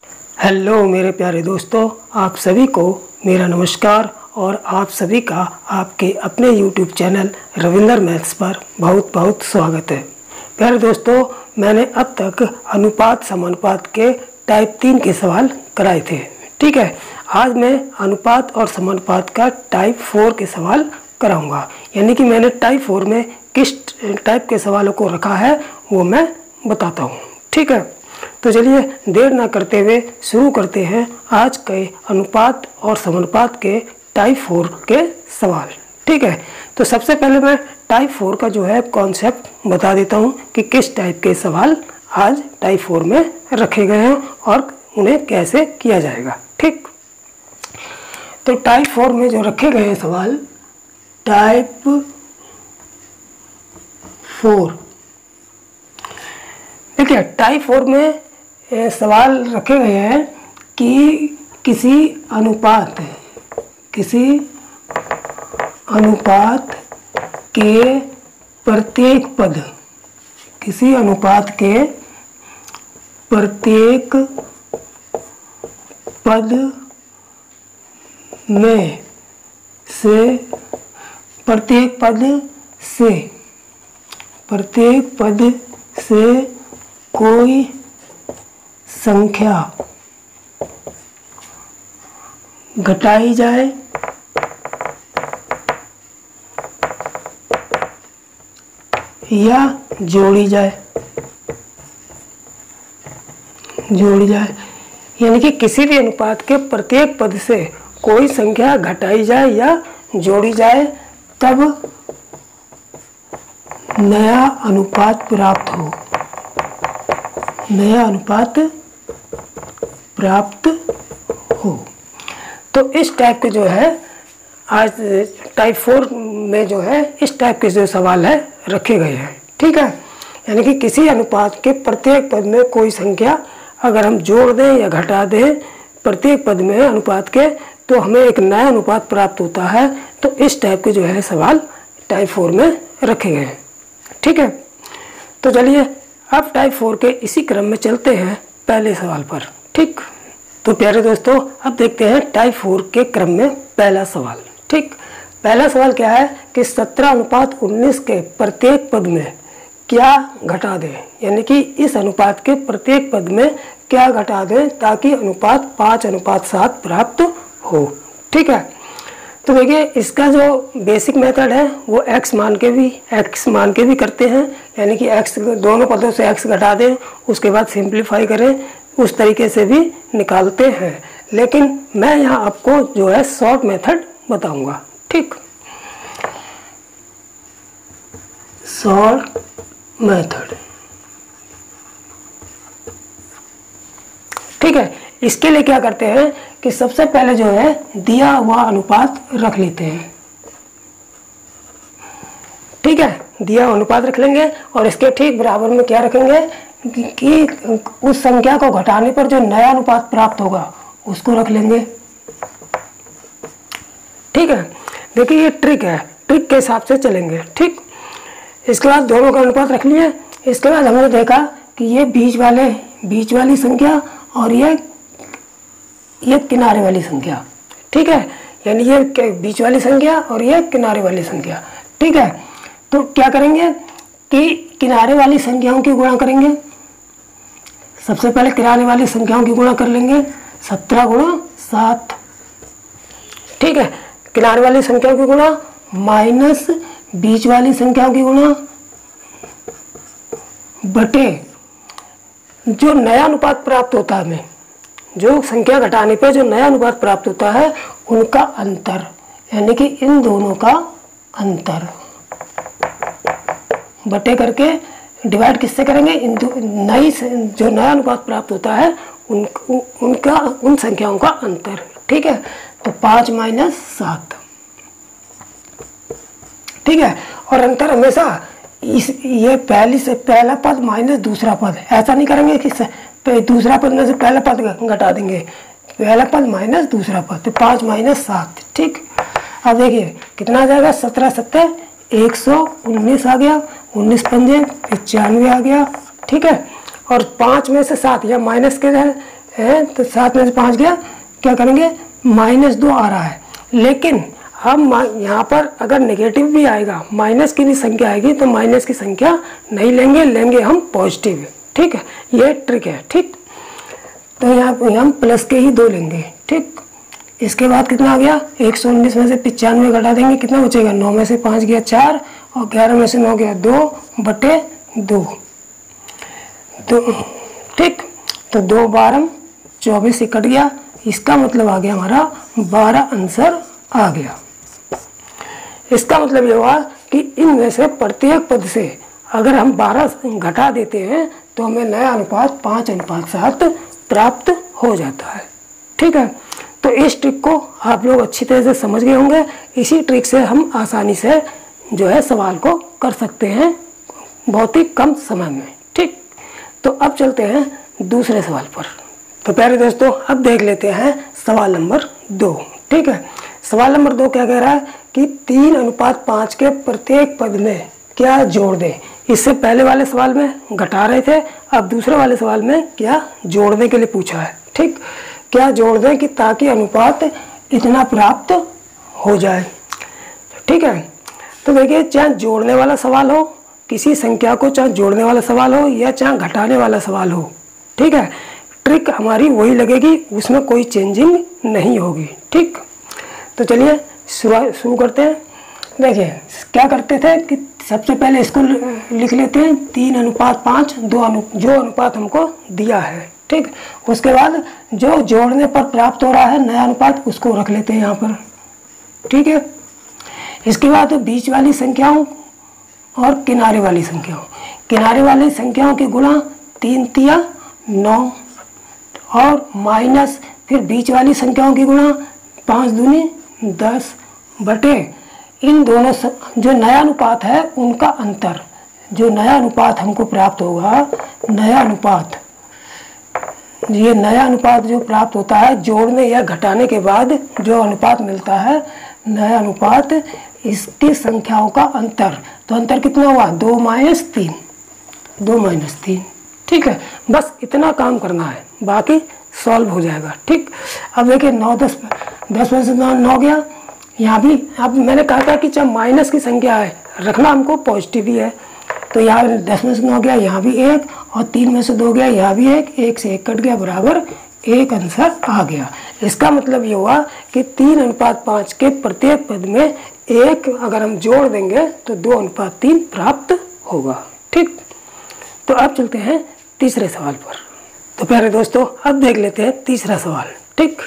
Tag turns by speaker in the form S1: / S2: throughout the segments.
S1: Hello मेरे प्यारे दोस्तों, आप सभी को मेरा नमस्कार और आप सभी का आपके अपने YouTube चैनल रविंदर मैथ्स पर बहुत बहुत स्वागत है। प्यारे दोस्तों, मैंने अब तक अनुपात समानुपात के टाइप 3 के सवाल कराए थे। ठीक है, आज मैं अनुपात और समानुपात का टाइप 4 के सवाल कराऊंगा। यानी कि मैंने टाइप 4 में किस टाइप के सवालों को रखा है वो मैं बताता हूँ। ठीक है, तो चलिए देर ना करते हुए शुरू करते हैं आज के अनुपात और समानुपात के टाइप 4 के सवाल। ठीक है, तो सबसे पहले मैं टाइप 4 का जो है कॉन्सेप्ट बता देता हूँ कि किस टाइप के सवाल आज टाइप 4 में रखे गए हैं और उन्हें कैसे किया जाएगा। ठीक, तो टाइप 4 में जो रखे गए हैं सवाल टाइप 4, देखिए टाइप 4 में सवाल रखे गए हैं कि किसी अनुपात के प्रत्येक पद, किसी अनुपात के प्रत्येक पद में से प्रत्येक पद से कोई संख्या घटाई जाए या जोड़ी जाए। यानी कि किसी भी अनुपात के प्रत्येक पद से कोई संख्या घटाई जाए या जोड़ी जाए तब नया अनुपात प्राप्त हो। तो इस टाइप के जो है आज टाइप 4 में जो है इस टाइप के जो सवाल है रखे गए हैं। ठीक है, यानी कि किसी अनुपात के प्रत्येक पद में कोई संख्या अगर हम जोड़ दें या घटा दें प्रत्येक पद में अनुपात के, तो हमें एक नया अनुपात प्राप्त होता है। तो इस टाइप के जो है सवाल टाइप 4 में रखे गए हैं। ठीक है, तो चलिए अब टाइप 4 के इसी क्रम में चलते हैं पहले सवाल पर। ठीक, तो प्यारे दोस्तों अब देखते हैं टाइप 4 के क्रम में पहला सवाल। ठीक, पहला सवाल क्या है कि 17:19 के प्रत्येक पद में क्या घटा दें। यानी कि इस अनुपात के प्रत्येक पद में क्या घटा दें ताकि अनुपात 5:7 प्राप्त हो। ठीक है, तो देखिए इसका जो बेसिक मेथड है वो x मान के भी करते हैं। यानी कि x दोनों पदों से x घटा दें, उसके बाद सिंप्लीफाई करें, उस तरीके से भी निकालते हैं। लेकिन मैं यहाँ आपको जो है शॉर्ट मेथड बताऊंगा। ठीक, शॉर्ट मेथड। ठीक है, इसके लिए क्या करते हैं कि सबसे पहले जो है दिया हुआ अनुपात रख लेते हैं। ठीक है, दिया हुआ अनुपात रख लेंगे और इसके ठीक बराबर में क्या रखेंगे कि उस संख्या को घटाने पर जो नया अनुपात प्राप्त होगा उसको रख लेंगे। ठीक है, देखिए ये ट्रिक है, ट्रिक के हिसाब से चलेंगे। ठीक, इसके बाद दोनों का अनुपात रख लिए। इसके बाद हमने देखा कि ये बीच वाली संख्या और ये किनारे वाली संख्या। ठीक है, यानी ये बीच वाली संख्या और ये किनारे वाली संख्या। ठीक है, तो क्या करेंगे कि किनारे वाली संख्याओं की गुणा करेंगे। सबसे पहले किनारे वाली संख्याओं की गुणा कर लेंगे, 17 × 7। ठीक है, किनारे वाली संख्याओं की गुणा माइनस बीच वाली संख्याओं की गुणा बटे जो नया अनुपात प्राप्त होता है, हमें जो संख्या घटाने पर जो नया अनुपात प्राप्त होता है उनका अंतर, यानी कि इन दोनों का अंतर बटे करके डिवाइड किससे करेंगे, जो नया अनुपात प्राप्त होता है उन संख्याओं का अंतर। ठीक है, तो 5 - 7। ठीक है, और अंतर हमेशा ये पहला पद माइनस दूसरा पद, ऐसा नहीं करेंगे कि दूसरा पद में से पहला पद घटा देंगे, पहला पद माइनस दूसरा पद, तो 5 - 7। ठीक, अब देखिए कितना आ जाएगा, 17 × 7 119 आ गया, 19 × 5 95 आ गया। ठीक है, और 5 में से 7 या माइनस के है, तो 7 में से 5 गया, क्या करेंगे -2 आ रहा है। लेकिन हम यहाँ पर अगर नेगेटिव भी आएगा, माइनस की भी संख्या आएगी, तो माइनस की संख्या नहीं लेंगे, लेंगे हम पॉजिटिव। ठीक है, ये ट्रिक है। ठीक, तो यहाँ पे हम प्लस के ही 2 लेंगे। ठीक, इसके बाद कितना आ गया, 119 में से 95 घटा देंगे, कितना बचेगा, 9 में से 5 गया 4 और 11 में से 9 गया 2/2। तो ठीक, तो 2 12 24 से कट गया, इसका मतलब आ गया हमारा 12 आंसर आ गया। इसका मतलब ये हुआ कि इनमें से प्रत्येक पद से अगर हम 12 घटा देते हैं तो हमें नया अनुपात 5:7 प्राप्त हो जाता है। ठीक है, तो इस ट्रिक को आप लोग अच्छी तरह से समझ गए होंगे। इसी ट्रिक से हम आसानी से जो है सवाल को कर सकते हैं बहुत ही कम समय में। ठीक, तो अब चलते हैं दूसरे सवाल पर। तो प्यारे दोस्तों, अब देख लेते हैं सवाल नंबर 2। ठीक है, सवाल नंबर 2 क्या कह रहा है कि 3:5 के प्रत्येक पद में क्या जोड़ दें। इससे पहले वाले सवाल में घटा रहे थे, अब दूसरे वाले सवाल में क्या जोड़ने के लिए पूछा है। ठीक, क्या जोड़ दें कि ताकि अनुपात इतना प्राप्त हो जाए। ठीक है, तो देखिए, चाहे जोड़ने वाला सवाल हो, किसी संख्या को चाहे जोड़ने वाला सवाल हो या चाहे घटाने वाला सवाल हो, ठीक है, ट्रिक हमारी वही लगेगी, उसमें कोई चेंजिंग नहीं होगी। ठीक, तो चलिए शुरू करते हैं। देखिए क्या करते थे कि सबसे पहले इसको लिख लेते हैं 3:5 जो अनुपात हमको दिया है। ठीक, उसके बाद जो जोड़ने पर प्राप्त हो रहा है नया अनुपात, उसको रख लेते हैं यहाँ पर। ठीक है, इसके बाद बीच वाली संख्याओं और किनारे वाली संख्याओं की गुणा 3 तिया 9 और माइनस फिर बीच वाली संख्याओं की गुणा 5 दूनी 10 बटे इन दोनों जो नया अनुपात है उनका अंतर। जो नया अनुपात हमको प्राप्त होगा, नया अनुपात जो प्राप्त होता है जोड़ने या घटाने के बाद जो अनुपात मिलता है, नया अनुपात, इसकी संख्याओं का अंतर। तो अंतर कितना हुआ, 2 - 3। ठीक है, बस इतना काम करना है, बाकी सॉल्व हो जाएगा। ठीक, अब देखिए 9 10 में से 9 गया, यहाँ भी अब मैंने कहा था कि चाहे माइनस की संख्या है रखना हमको पॉजिटिव ही है, तो यहाँ 10 में से 9 गया, यहाँ भी 1 और 3 में से 2 गया, यहाँ भी 1 से 1 कट गया, बराबर 1 आंसर आ गया। इसका मतलब ये हुआ कि 3:5 के प्रत्येक पद में 1 अगर हम जोड़ देंगे तो 2:3 प्राप्त होगा। ठीक, तो अब चलते हैं तीसरे सवाल पर। तो प्यारे दोस्तों, अब देख लेते हैं तीसरा सवाल। ठीक,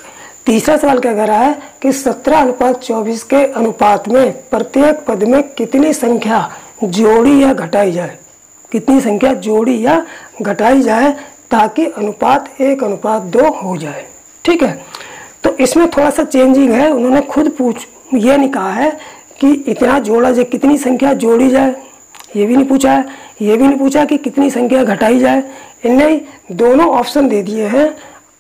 S1: तीसरा सवाल क्या कह रहा है कि 17:24 के अनुपात में प्रत्येक पद में कितनी संख्या जोड़ी या घटाई जाए, कितनी संख्या जोड़ी या घटाई जाए ताकि अनुपात 1:2 हो जाए। ठीक है, तो इसमें थोड़ा सा चेंजिंग है, उन्होंने खुद ये नहीं कहा है कि इतना जोड़ा जाए, कितनी संख्या जोड़ी जाए, ये भी नहीं पूछा है, ये भी नहीं पूछा कि कितनी संख्या घटाई जाए। इनने दोनों ऑप्शन दे दिए हैं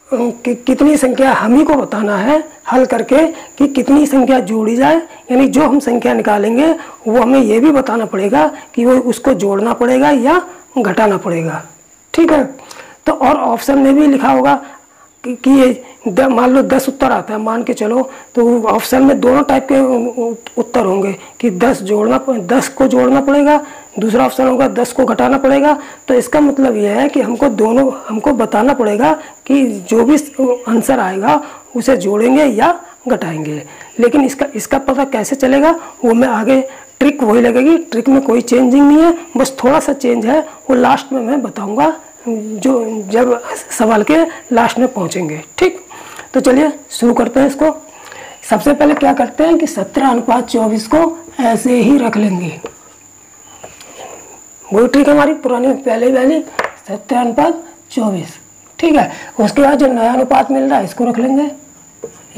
S1: कि कितनी संख्या हम ही को बताना है हल करके कि कितनी संख्या जोड़ी जाए, यानी जो हम संख्या निकालेंगे वो हमें ये भी बताना पड़ेगा कि वो उसको जोड़ना पड़ेगा या घटाना पड़ेगा। ठीक है, तो और ऑप्शन में भी लिखा होगा कि ये मान लो 10 उत्तर आता है, मान के चलो, तो ऑप्शन में दोनों टाइप के उत्तर होंगे कि 10 को जोड़ना पड़ेगा, दूसरा ऑप्शन होगा 10 को घटाना पड़ेगा। तो इसका मतलब यह है कि हमको बताना पड़ेगा कि जो भी आंसर आएगा उसे जोड़ेंगे या घटाएंगे। लेकिन इसका पता कैसे चलेगा वो मैं आगे, ट्रिक वही लगेगी, ट्रिक में कोई चेंजिंग नहीं है, बस थोड़ा सा चेंज है, वो लास्ट में मैं बताऊँगा जो जब सवाल के लास्ट में पहुंचेंगे। ठीक, तो चलिए शुरू करते हैं इसको। सबसे पहले क्या करते हैं कि 17:24 को ऐसे ही रख लेंगे, वही ट्रिक हमारी पुरानी पहले वाली 17:24। ठीक है, उसके बाद जो नया अनुपात मिल रहा है इसको रख लेंगे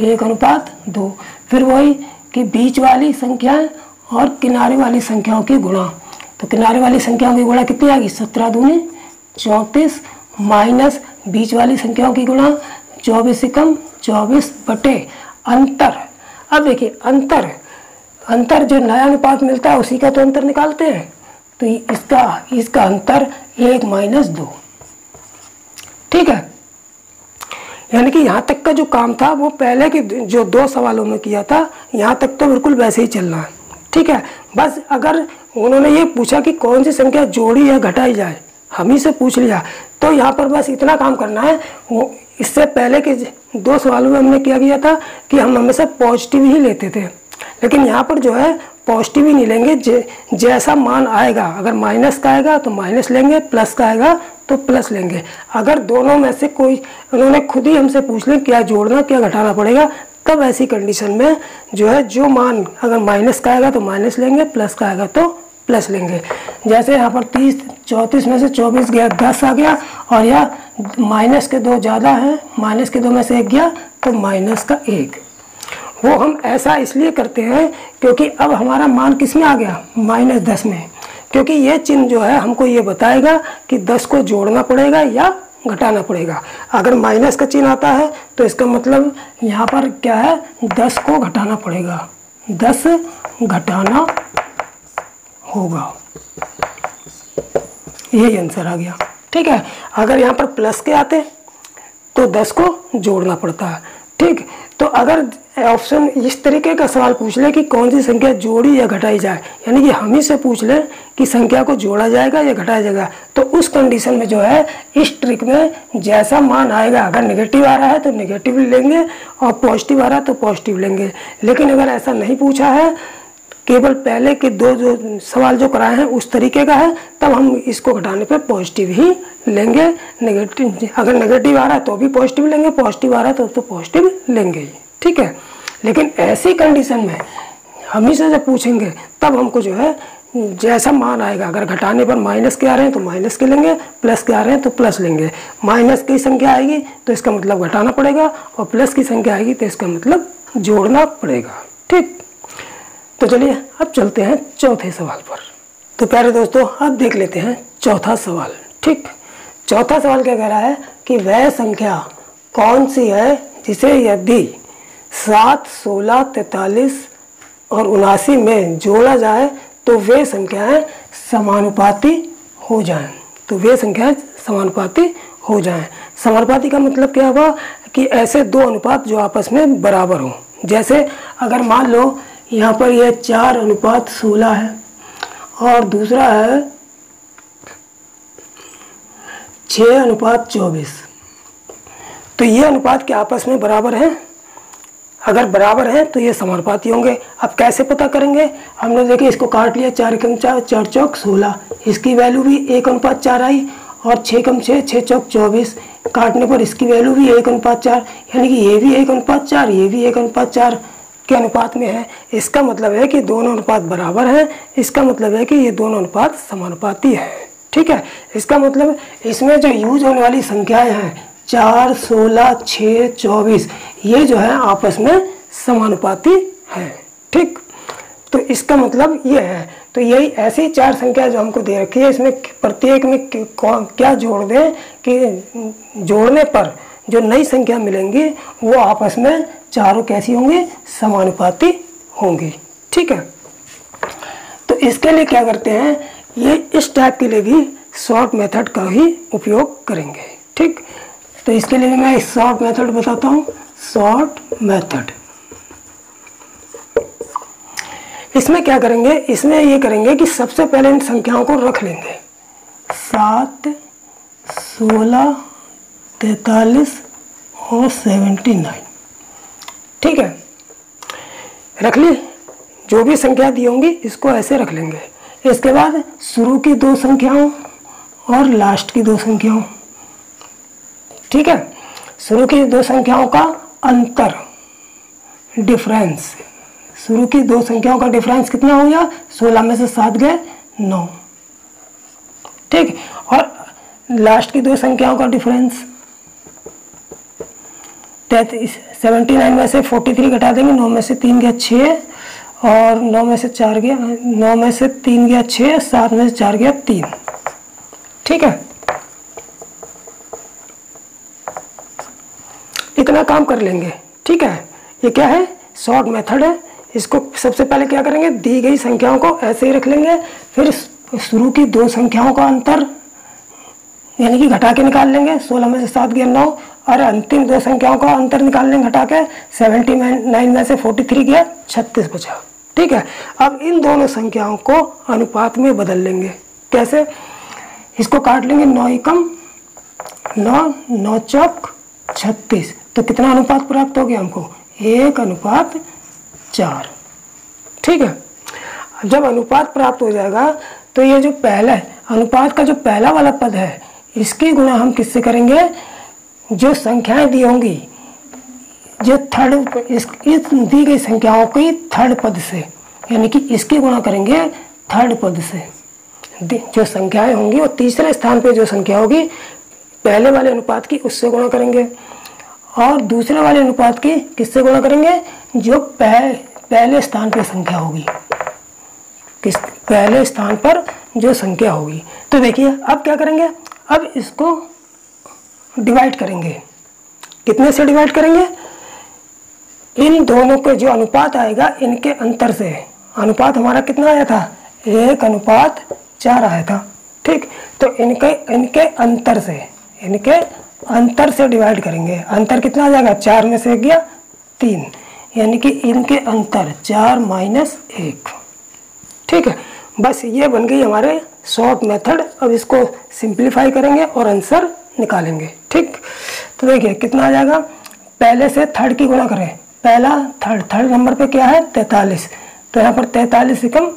S1: 1:2। फिर वही कि बीच वाली संख्याएं और किनारे वाली संख्याओं की गुणा। तो किनारे वाली संख्याओं की गुणा कितनी आएगी, 17 दूनी 34 माइनस बीच वाली संख्याओं की गुणा 24 से कम 24 बटे अंतर। अब देखिए अंतर जो नया अनुपात मिलता है उसी का तो अंतर निकालते हैं, तो इसका अंतर 1 - 2। ठीक है, यानी कि यहाँ तक का जो काम था वो पहले के जो 2 सवालों में किया था, यहाँ तक तो बिल्कुल वैसे ही चलना है। ठीक है, बस अगर उन्होंने ये पूछा कि कौन सी संख्या जोड़ी या घटाई जाए, हम ही से पूछ लिया, तो यहाँ पर बस इतना काम करना है। वो इससे पहले के 2 सवालों में हमने क्या किया था कि हम हमेशा पॉजिटिव ही लेते थे, लेकिन यहाँ पर जो है पॉजिटिव ही नहीं लेंगे। जैसा मान आएगा, अगर माइनस का आएगा तो माइनस लेंगे, प्लस का आएगा तो प्लस लेंगे। अगर दोनों में से कोई, उन्होंने खुद ही हमसे पूछ लें क्या जोड़ना क्या घटाना पड़ेगा, तब ऐसी कंडीशन में जो है जो मान अगर माइनस का आएगा तो माइनस लेंगे, प्लस का आएगा तो प्लस लेंगे। जैसे यहाँ पर 34 में से 24 गया, 10 आ गया, और यह माइनस के 2 ज़्यादा है, माइनस के 2 में से 1 गया तो माइनस का 1। वो हम ऐसा इसलिए करते हैं क्योंकि अब हमारा मान किस में आ गया, -10 में, क्योंकि ये चिन्ह जो है हमको ये बताएगा कि 10 को जोड़ना पड़ेगा या घटाना पड़ेगा। अगर माइनस का चिन्ह आता है तो इसका मतलब यहाँ पर क्या है, 10 को घटाना पड़ेगा, 10 घटाना होगा, यही आंसर आ गया। ठीक है, अगर यहाँ पर प्लस के आते तो 10 को जोड़ना पड़ता है। ठीक, तो अगर ऑप्शन इस तरीके का सवाल पूछ ले कि कौन सी संख्या जोड़ी या घटाई जाए, यानी कि हम ही से पूछ ले कि संख्या को जोड़ा जाएगा या घटाया जाएगा, तो उस कंडीशन में जो है इस ट्रिक में जैसा मान आएगा, अगर नेगेटिव आ रहा है तो नेगेटिव लेंगे और पॉजिटिव आ रहा है तो पॉजिटिव लेंगे। लेकिन अगर ऐसा नहीं पूछा है, केवल पहले के 2 जो सवाल जो कराए हैं उस तरीके का है, तब हम इसको घटाने पे पॉजिटिव ही लेंगे। नेगेटिव, अगर नेगेटिव आ रहा है तो भी पॉजिटिव लेंगे, पॉजिटिव आ रहा है तो पॉजिटिव लेंगे ही। ठीक है, लेकिन ऐसी कंडीशन में हम ही से जब पूछेंगे तब हमको जो है जैसा मान आएगा, अगर घटाने पर माइनस के आ रहे हैं तो माइनस के लेंगे, प्लस के आ रहे हैं तो प्लस लेंगे। माइनस की संख्या आएगी तो इसका मतलब घटाना पड़ेगा, और प्लस की संख्या आएगी तो इसका मतलब जोड़ना पड़ेगा। ठीक, तो चलिए अब चलते हैं चौथे सवाल पर। तो प्यारे दोस्तों, अब देख लेते हैं चौथा सवाल। ठीक, चौथा सवाल क्या कह रहा है कि वह संख्या कौन सी है जिसे यदि 7, 16, 43 और 79 में जोड़ा जाए तो वे संख्याएं समानुपाती हो जाएं। तो वे संख्याएं समानुपाती हो जाएं। समानुपाती का मतलब क्या हुआ कि ऐसे 2 अनुपात जो आपस में बराबर हों। जैसे अगर मान लो यहाँ पर यह 4:16 है और दूसरा है 6:24, तो ये अनुपात के आपस में बराबर हैं। अगर बराबर हैं तो ये समानुपाती होंगे। अब कैसे पता करेंगे, हमने देखिए इसको काट लिया, 4 × 4 4 चौक 16, इसकी वैल्यू भी 1:4 आई, और 6 × 6 6 चौक 24, काटने पर इसकी वैल्यू भी 1:4, यानी कि ये भी 1:4, ये भी 1:4 के अनुपात में है। इसका मतलब है कि दोनों अनुपात बराबर हैं। इसका मतलब है कि ये दोनों अनुपात समानुपाती है। ठीक है, इसका मतलब इसमें जो यूज होने वाली संख्याएं हैं 4, 16, 6, 24, ये जो है आपस में समानुपाती है। ठीक, तो इसका मतलब ये है। तो यही ऐसी 4 संख्या जो हमको दे रखी है, इसमें प्रत्येक में क्या जोड़ दें कि जोड़ने पर जो नई संख्या मिलेंगी वो आपस में चारों कैसी होंगी, समानुपाती होंगी। ठीक है, तो इसके लिए क्या करते हैं, ये इस टाइप के लिए भी शॉर्ट मेथड का ही उपयोग करेंगे। ठीक, तो इसके लिए मैं एक शॉर्ट मेथड बताता हूँ। शॉर्ट मेथड, इसमें क्या करेंगे, इसमें ये करेंगे कि सबसे पहले इन संख्याओं को रख लेंगे, 7, 16, 43 और 79। ठीक है, रख ली, जो भी संख्या दी होंगी इसको ऐसे रख लेंगे। इसके बाद शुरू की 2 संख्याओं और लास्ट की 2 संख्याओं। ठीक है, शुरू की 2 संख्याओं का अंतर, डिफरेंस, शुरू की 2 संख्याओं का डिफरेंस कितना हो गया, 16 में से 7 गए 9। ठीक, और लास्ट की 2 संख्याओं का डिफरेंस 79 में से 43 घटा देंगे, 9 में से 3 गया 6, और 9 में से 4 गया, 9 में से 3 गया 6, 7 में से 4 गया 3। ठीक है, इतना काम कर लेंगे। ठीक है, ये क्या है, शॉर्ट मेथड है। इसको सबसे पहले क्या करेंगे, दी गई संख्याओं को ऐसे ही रख लेंगे, फिर शुरू की 2 संख्याओं का अंतर यानी कि घटा के निकाल लेंगे, 16 में से 7 गया 9, और अंतिम दो संख्याओं का अंतर निकाल लेंगे हटा के। 79 में से 43 गया, 36 बचा। ठीक है, अब इन दोनों संख्याओं को अनुपात में बदल लेंगे। कैसे? इसको काट लेंगे, 9 एकम 9, 9 चौक 36। तो कितना अनुपात प्राप्त हो गया हमको? 1:4। ठीक है, जब अनुपात प्राप्त हो जाएगा तो ये जो पहला अनुपात का जो पहला वाला पद है इसकी गुणा हम किससे करेंगे? जो संख्याएं दी होंगी, जो थर्ड इस दी गई संख्याओं की थर्ड पद से, यानी कि इसकी गुणा करेंगे थर्ड पद से। जो संख्याएं होंगी वो तीसरे स्थान पे जो संख्या होगी पहले वाले अनुपात की उससे गुणा करेंगे, और दूसरे वाले अनुपात की किससे गुणा करेंगे? जो पहले स्थान पे संख्या होगी, किस पहले स्थान पर जो संख्या होगी। तो देखिए अब क्या करेंगे? अब इसको डिवाइड करेंगे। कितने से डिवाइड करेंगे? इन दोनों के जो अनुपात आएगा इनके अंतर से। अनुपात हमारा कितना आया था? 1:4 आया था। ठीक, तो इनके अंतर से डिवाइड करेंगे। अंतर कितना आ जाएगा? 4 में से 1 गया 3, यानी कि इनके अंतर 4 - 1। ठीक है, बस ये बन गई हमारे शॉर्ट मेथड। अब इसको सिंप्लीफाई करेंगे और आंसर निकालेंगे। ठीक, तो देखिए कितना आ जाएगा? पहले से थर्ड की गुणा करें। पहला थर्ड नंबर पे क्या है? 43। तो यहाँ पर 43 एकम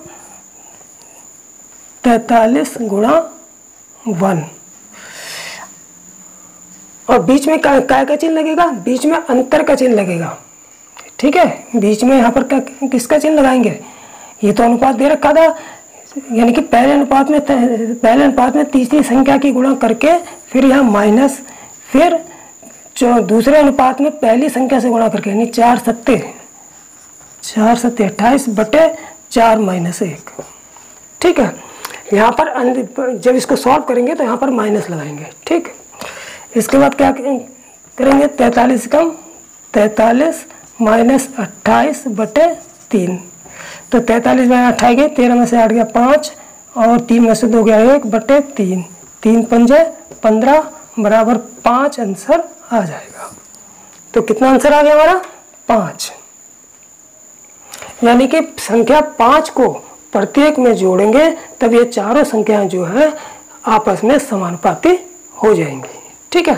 S1: 43 गुणा 1, और बीच में काय का चिन्ह लगेगा? बीच में अंतर का चिन्ह लगेगा। ठीक है, बीच में यहाँ पर किसका चिन्ह लगाएंगे? ये तो अनुपात दे रखा था, यानी कि पहले अनुपात में तीसरी संख्या की गुणा करके फिर यहाँ माइनस, फिर दूसरे अनुपात में पहली संख्या से गुणा करके, यानी 4 सत्ते 28 बटे 4 - 1। ठीक है, यहाँ पर जब इसको सॉल्व करेंगे तो यहाँ पर माइनस लगाएंगे। ठीक, इसके बाद क्या करेंगे? 43 कम 43 - 28 बटे 3। तो 43 में 28 गए, 13 में से 8 गया 5, और 3 में से 2 गया 1 बटे 3। 3 पंजे 15 बराबर 5 आंसर आ जाएगा। तो कितना आंसर आ गया हमारा? 5। यानी कि संख्या 5 को प्रत्येक में जोड़ेंगे तब ये चारों संख्याएं जो है आपस में समानुपाती हो जाएंगी। ठीक है,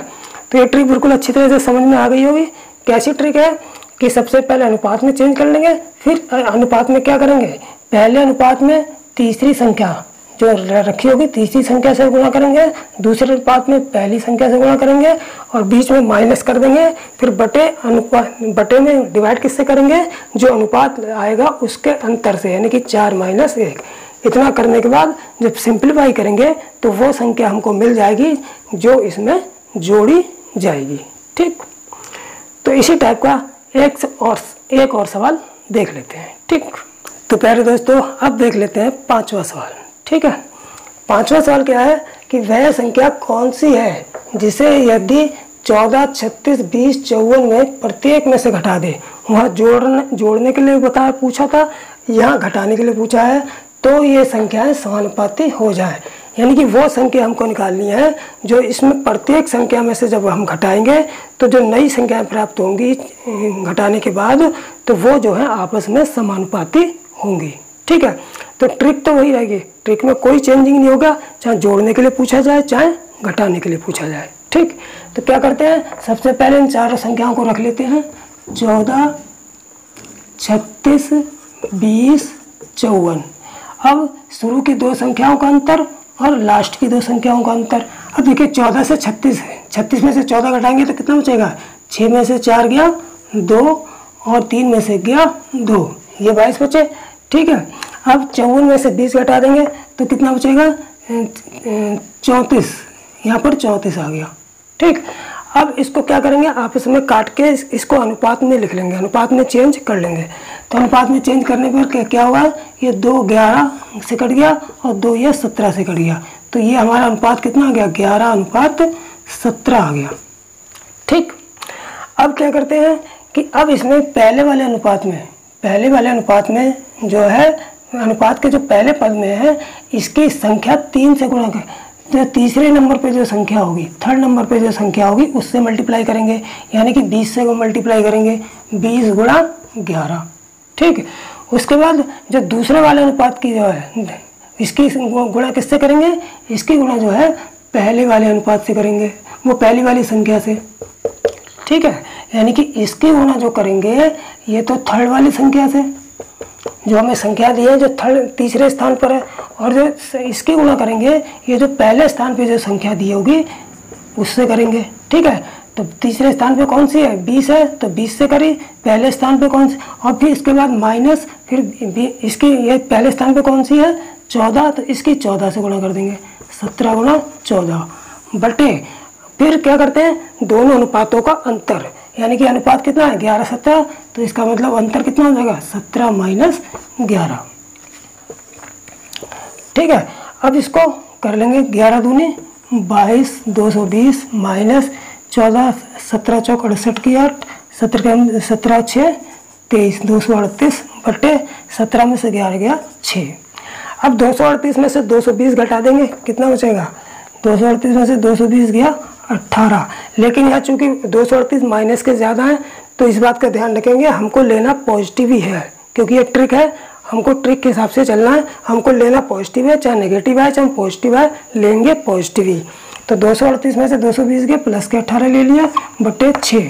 S1: तो ये ट्रिक बिल्कुल अच्छी तरह से समझ में आ गई होगी। कैसी ट्रिक है कि सबसे पहले अनुपात में चेंज कर लेंगे, फिर अनुपात में क्या करेंगे? पहले अनुपात में तीसरी संख्या जो रखी होगी तीसरी संख्या से गुणा करेंगे, दूसरे अनुपात में पहली संख्या से गुणा करेंगे, और बीच में माइनस कर देंगे। फिर बटे में डिवाइड किससे करेंगे? जो अनुपात आएगा उसके अंतर से, यानी कि 4 - 1। इतना करने के बाद जब सिंप्लीफाई करेंगे तो वो संख्या हमको मिल जाएगी जो इसमें जोड़ी जाएगी। ठीक, तो इसी टाइप का एक और सवाल देख लेते हैं। ठीक, तो प्यारे दोस्तों अब देख लेते हैं 5वां सवाल। ठीक है, 5वां सवाल क्या है कि वह संख्या कौन सी है जिसे यदि 14, 36, 20, 54 में प्रत्येक में से घटा दे। वहाँ जोड़ने के लिए पूछा था, यहाँ घटाने के लिए पूछा है, तो ये संख्याएं समानुपाती हो जाए। यानी कि वो संख्या हमको निकालनी है जो इसमें प्रत्येक संख्या में से जब हम घटाएंगे तो जो नई संख्याएं प्राप्त होंगी घटाने के बाद, तो वो जो है आपस में समानुपाती होंगी। ठीक है, तो ट्रिक तो वही रहेगी, ट्रिक में कोई चेंजिंग नहीं होगा, चाहे जोड़ने के लिए पूछा जाए चाहे घटाने के लिए पूछा जाए। ठीक, तो क्या करते हैं? सबसे पहले इन चारों संख्याओं को रख लेते हैं। 14, 36, 20, 54। अब शुरू की दो संख्याओं का अंतर और लास्ट की दो संख्याओं का अंतर। अब देखिए 14 से 36 है, 36 में से 14 घटाएंगे तो कितना बचेगा? 6 में से 4 गया 2, और 3 में से गया 2, ये 22 बचे। ठीक है, अब 54 में से 20 घटा देंगे तो कितना बचेगा? 34, यहाँ पर 34 आ गया। ठीक, अब इसको क्या करेंगे? आपस में काट के इसको अनुपात में लिख लेंगे, अनुपात में चेंज कर लेंगे। तो अनुपात में चेंज करने पर क्या हुआ? ये 2 11 से कट गया और 2 ये 17 से कट गया, तो ये हमारा अनुपात कितना आ गया? 11:17 आ गया। ठीक, अब क्या करते हैं कि अब इसमें पहले वाले अनुपात में जो है अनुपात के जो पहले पद में है इसकी संख्या 3 से गुणा कर, जो तीसरे नंबर पे जो संख्या होगी, थर्ड नंबर पे जो संख्या होगी उससे मल्टीप्लाई करेंगे, यानी कि 20 से मल्टीप्लाई करेंगे, 20 गुणा 11। ठीक, उसके बाद जो दूसरे वाले अनुपात की जो है इसकी गुणा किससे करेंगे, इसकी गुणा जो है पहले वाले अनुपात से करेंगे, वो पहली वाली संख्या से। ठीक है, यानी कि इसकी गुणा जो करेंगे ये तो थर्ड वाली संख्या से, जो हमें संख्या दी है जो थर्ड तीसरे स्थान पर है, और जो इसकी गुणा करेंगे ये जो पहले स्थान पे जो संख्या दी होगी उससे करेंगे। ठीक है, तो तीसरे स्थान पे कौन सी है, 20 है, तो 20 से करी, पहले स्थान पे कौन सी, और फिर इसके बाद माइनस, फिर इसकी ये पहले स्थान पे कौन सी है, 14, तो इसकी 14 से गुणा कर देंगे, 17 गुणा 14 बटे, फिर क्या करते हैं दोनों अनुपातों का अंतर, यानी कि अनुपात कितना है 11 17, तो इसका मतलब अंतर कितना हो जाएगा 17 माइनस 11। ठीक है, अब इसको कर लेंगे, 11 दूनी 22, 220 माइनस 14, 17 चौक 68 की 8, 17 6 23, 238 बटे 17 में से 11 गया 6। अब 238 में से 220 घटा देंगे, कितना बचेगा, 238 में से 220 गया 18, लेकिन यहाँ चूंकि 238 माइनस के ज़्यादा है तो इस बात का ध्यान रखेंगे हमको लेना पॉजिटिव ही है, क्योंकि ये ट्रिक है, हमको ट्रिक के हिसाब से चलना है, हमको लेना पॉजिटिव है, चाहे नेगेटिव है चाहे पॉजिटिव है, लेंगे पॉजिटिव ही। तो 238 में से 220 के प्लस के 18 ले लिया बटे 6,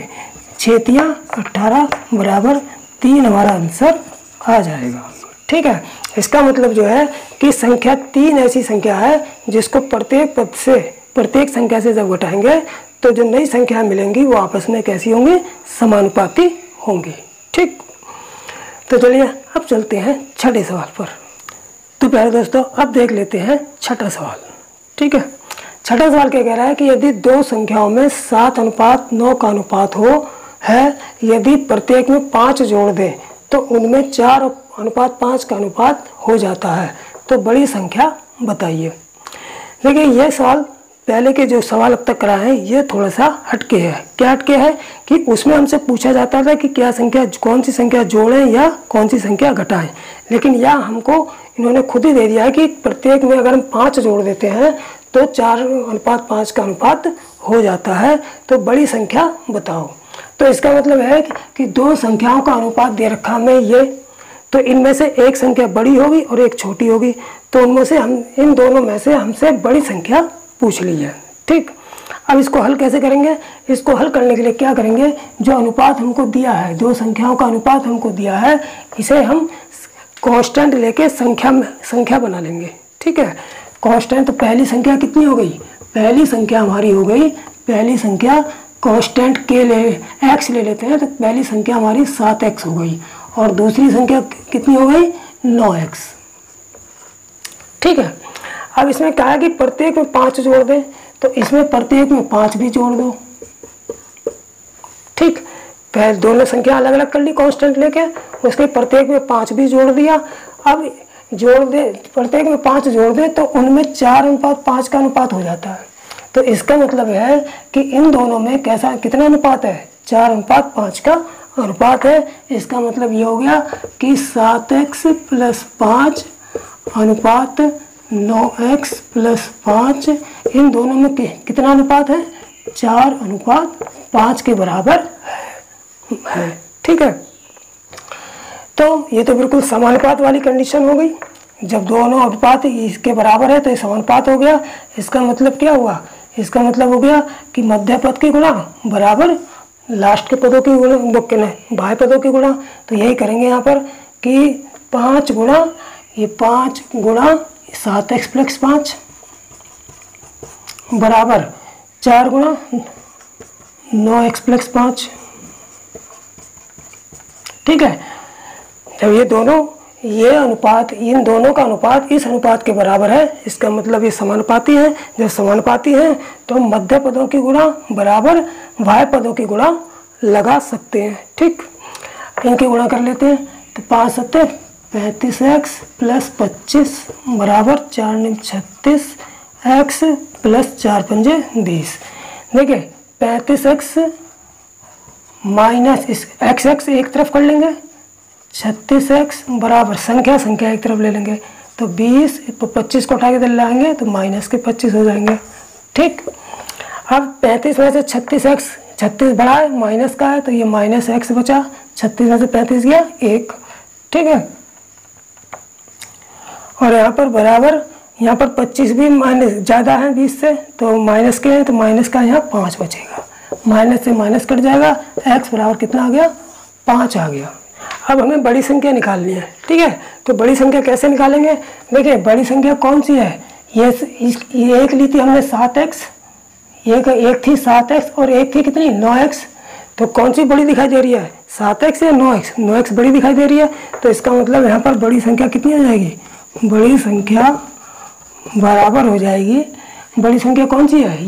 S1: 6 तिया 18 बराबर 3 हमारा आंसर आ जाएगा। ठीक है, इसका मतलब जो है कि संख्या 3 ऐसी संख्या है जिसको प्रत्येक पद से, प्रत्येक संख्या से जब घटाएंगे तो जो नई संख्या मिलेंगी वो आपस में कैसी होंगी, समानुपाती होंगी। ठीक, तो चलिए अब चलते हैं छठे सवाल पर। तो प्यारे दोस्तों अब देख लेते हैं छठा सवाल। ठीक है, छठा सवाल क्या कह रहा है कि यदि दो संख्याओं में 7:9 का अनुपात हो है, यदि प्रत्येक में 5 जोड़ दें तो उनमें 4:5 का अनुपात हो जाता है, तो बड़ी संख्या बताइए। देखिए ये सवाल पहले के जो सवाल अब तक कराए हैं ये थोड़ा सा हटके है। क्या हटके है कि उसमें हमसे पूछा जाता था कि क्या संख्या, कौन सी संख्या जोड़ें या कौन सी संख्या घटाएं, लेकिन यह हमको इन्होंने खुद ही दे दिया है कि प्रत्येक में अगर हम 5 जोड़ देते हैं तो 4:5 का अनुपात हो जाता है, तो बड़ी संख्या बताओ। तो इसका मतलब है कि दो संख्याओं का अनुपात दे रखा हमें ये, तो इनमें से एक संख्या बड़ी होगी और एक छोटी होगी, तो उनमें से हम इन दोनों में से हमसे बड़ी संख्या पूछ ली है। ठीक, अब इसको हल कैसे करेंगे, इसको हल करने के लिए क्या करेंगे, जो अनुपात हमको दिया है, दो संख्याओं का अनुपात हमको दिया है, इसे हम कांस्टेंट लेके संख्या बना लेंगे। ठीक है, कांस्टेंट, तो पहली संख्या कितनी हो गई, पहली संख्या हमारी हो गई, पहली संख्या कांस्टेंट के ले x ले लेते हैं, तो पहली संख्या हमारी 7x हो गई और दूसरी संख्या कितनी हो गई 9x। ठीक है, अब इसमें कहा है कि प्रत्येक में 5 जोड़ दें, तो इसमें प्रत्येक में 5 भी जोड़ दो। ठीक, पहले दोनों संख्या अलग अलग कर ली कांस्टेंट लेके, उसके प्रत्येक में 5 भी जोड़ दिया। अब जोड़ दे, प्रत्येक में 5 जोड़ दें तो उनमें 4:5 का अनुपात हो जाता है, तो इसका मतलब है कि इन दोनों में कैसा, कितना अनुपात है, 4:5 का अनुपात है। इसका मतलब ये हो गया कि 7x + 5 अनुपात 9x + 5, इन दोनों में कितना अनुपात है, 4:5 के बराबर है। ठीक है, तो ये तो बिल्कुल समानुपात वाली कंडीशन हो गई। जब दोनों अनुपात इसके बराबर है तो ये समानुपात हो गया। इसका मतलब क्या हुआ, इसका मतलब हो गया कि मध्य पद की गुणा बराबर लास्ट के पदों की गुणा, बाह्य पदों की गुणा। तो यही करेंगे यहाँ पर कि 5 गुणा, ये 5 गुणा 7x + 5 बराबर 4 गुणा 9x + 5। ठीक है, जब ये दोनों, ये अनुपात, इन दोनों का अनुपात इस अनुपात के बराबर है, इसका मतलब ये समानुपाती है। जब समानुपाती है तो हम मध्य पदों की गुणा बराबर बाह्य पदों की गुणा लगा सकते हैं। ठीक, इनकी गुणा कर लेते हैं, तो 5 × 7 = 35x + 25 बराबर 4 × 9 = 36 x + 4 × 5 = 20। देखिए 35x माइनस इस x एक तरफ कर लेंगे, 36x बराबर संख्या एक तरफ ले लेंगे, तो तो 20 तो 25 को उठा के दिल लाएंगे तो माइनस के 25 हो जाएंगे। ठीक, अब 35 में से 36x, 36 बड़ा है माइनस का है तो ये माइनस x बचा, 36 में से 35 गया 1। ठीक है, और यहाँ पर बराबर, यहाँ पर 25 भी माइनस ज़्यादा है 20 से तो माइनस के हैं तो माइनस का यहाँ 5 बचेगा, माइनस से माइनस कट जाएगा, x बराबर कितना आ गया 5 आ गया। अब हमें बड़ी संख्या निकालनी है। ठीक है, तो बड़ी संख्या कैसे निकालेंगे? देखिए बड़ी संख्या कौन सी है, ये एक ली थी हमने 7x, एक थी 7x और एक थी कितनी 9x, तो कौन सी बड़ी दिखाई दे रही है 7x या 9x? 9x बड़ी दिखाई दे रही है, तो इसका मतलब यहाँ पर बड़ी संख्या कितनी हो जाएगी, बड़ी संख्या बराबर हो जाएगी, बड़ी संख्या कौन सी है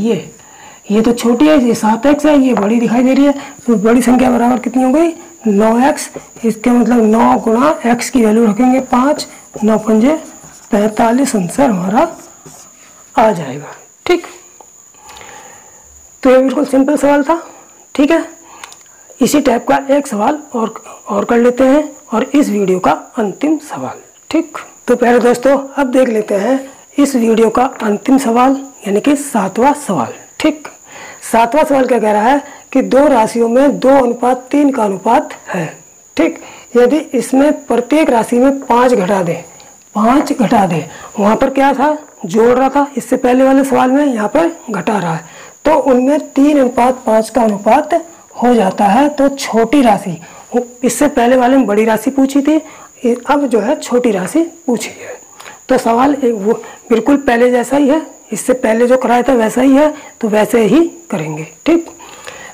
S1: ये तो छोटी है, ये 7x है, ये बड़ी दिखाई दे रही है, तो बड़ी संख्या बराबर कितनी हो गई 9x। इसका मतलब 9 गुणा x की वैल्यू रखेंगे 5, 9 पंजे 45 आंसर हमारा आ जाएगा। ठीक, तो ये बिल्कुल सिंपल सवाल था। ठीक है, इसी टाइप का एक सवाल और कर लेते हैं और इस वीडियो का अंतिम सवाल। ठीक, तो प्यारे दोस्तों अब देख लेते हैं इस वीडियो का अंतिम सवाल यानी कि 7वां सवाल। ठीक, 7वां सवाल क्या कह रहा है कि दो राशियों में 2:3 का अनुपात है। ठीक, यदि इसमें प्रत्येक राशि में 5 घटा दें, 5 घटा दें, वहाँ पर क्या था जोड़ रहा था, इससे पहले वाले सवाल में यहाँ पर घटा रहा है, तो उनमें 3:5 का अनुपात हो जाता है। तो छोटी राशि, इससे पहले वाले में बड़ी राशि पूछी थी, अब जो है छोटी राशि पूछी है। तो सवाल वो बिल्कुल पहले जैसा ही है, इससे पहले जो कराया था वैसा ही है, तो वैसे ही करेंगे। ठीक,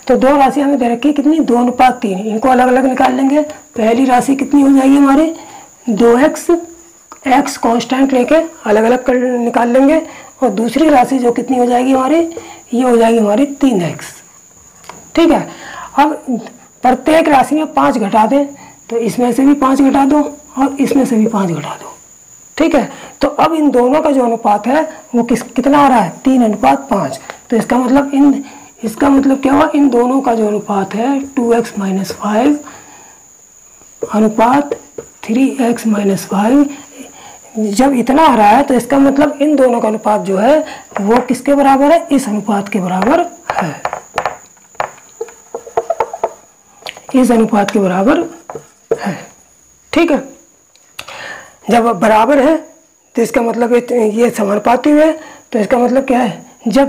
S1: तो दो राशि हमें दे रखी कितनी 2:3, इनको अलग अलग निकाल लेंगे। पहली राशि कितनी हो जाएगी हमारी 2x, x कांस्टेंट लेके अलग अलग कर निकाल लेंगे, और दूसरी राशि जो कितनी हो जाएगी हमारी, ये हो जाएगी हमारी 3x। ठीक है, अब प्रत्येक राशि में 5 घटा दें, तो इसमें से भी 5 घटा दो और इसमें से भी 5 घटा दो। ठीक है, तो अब इन दोनों का जो अनुपात है वो कितना आ रहा है 3:5। तो इसका मतलब क्या हुआ, इन दोनों का जो अनुपात है 2x - 5 अनुपात 3x - 5, जब इतना आ रहा है तो इसका मतलब इन दोनों का अनुपात जो है वो किसके बराबर है, इस अनुपात के बराबर है, इस अनुपात के बराबर है। ठीक है, जब बराबर है तो इसका मतलब ये समानुपाती है, तो इसका मतलब क्या है, जब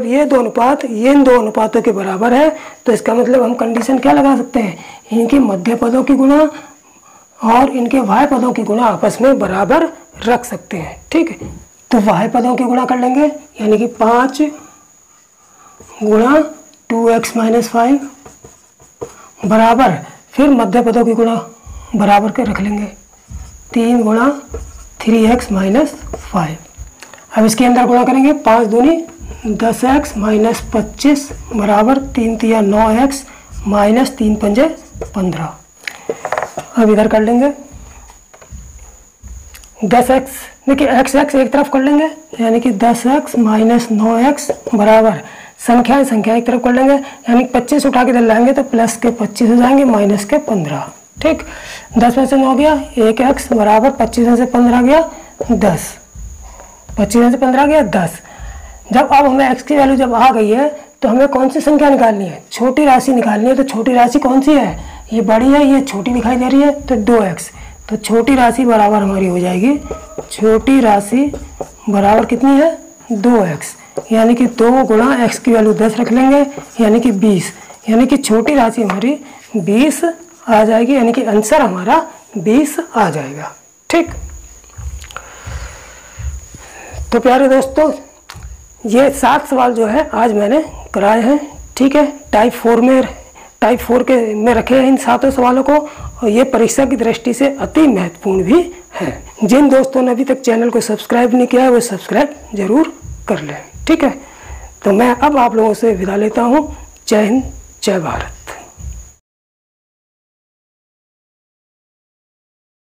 S1: ये दो अनुपात इन दो अनुपातों के बराबर है, तो इसका मतलब हम कंडीशन क्या लगा सकते हैं, इनके मध्य पदों की गुणा और इनके वाह्य पदों की गुणा आपस में बराबर रख सकते हैं। ठीक है, तो वाह्य पदों की गुणा कर लेंगे, यानी कि 5 गुणा 2x - 5 बराबर, फिर मध्य पदों की गुणा बराबर के रख लेंगे 3 गुणा 3x - 5। अब इसके अंदर गुणा करेंगे, 5 दूनी 10x - 25 बराबर 3 तिया 9x - 3 पंजे 15। अब इधर कर लेंगे 10x, देखिए x एक तरफ कर लेंगे, यानी कि 10x - 9x बराबर संख्या एक तरफ कर लेंगे, यानी 25 उठा के इधर लाएंगे तो प्लस के 25 हो जाएंगे माइनस के 15। ठीक, 10 में से 9 गया 1x बराबर 25 में से 15 गया 10, 25 में से 15 गया 10। जब अब हमें x की वैल्यू जब आ गई है तो हमें कौन सी संख्या निकालनी है, छोटी राशि निकालनी है। तो छोटी राशि कौन सी है, ये बड़ी है, ये छोटी दिखाई दे रही है, तो 2x। तो छोटी राशि बराबर हमारी हो जाएगी, छोटी राशि बराबर कितनी है 2x, यानी कि 2 गुणा x की वैल्यू 10 रख लेंगे, यानी कि 20, यानी कि छोटी राशि हमारी 20 आ जाएगी, यानी कि आंसर हमारा 20 आ जाएगा। ठीक, तो प्यारे दोस्तों ये 7 सवाल जो है आज मैंने कराए हैं। ठीक है, टाइप 4 में रखे हैं इन 7 सवालों को, और ये परीक्षा की दृष्टि से अति महत्वपूर्ण भी है। जिन दोस्तों ने अभी तक चैनल को सब्सक्राइब नहीं किया है वो सब्सक्राइब जरूर कर लें। ठीक है, तो मैं अब आप लोगों से विदा लेता हूँ। जय हिंद, जय भारत।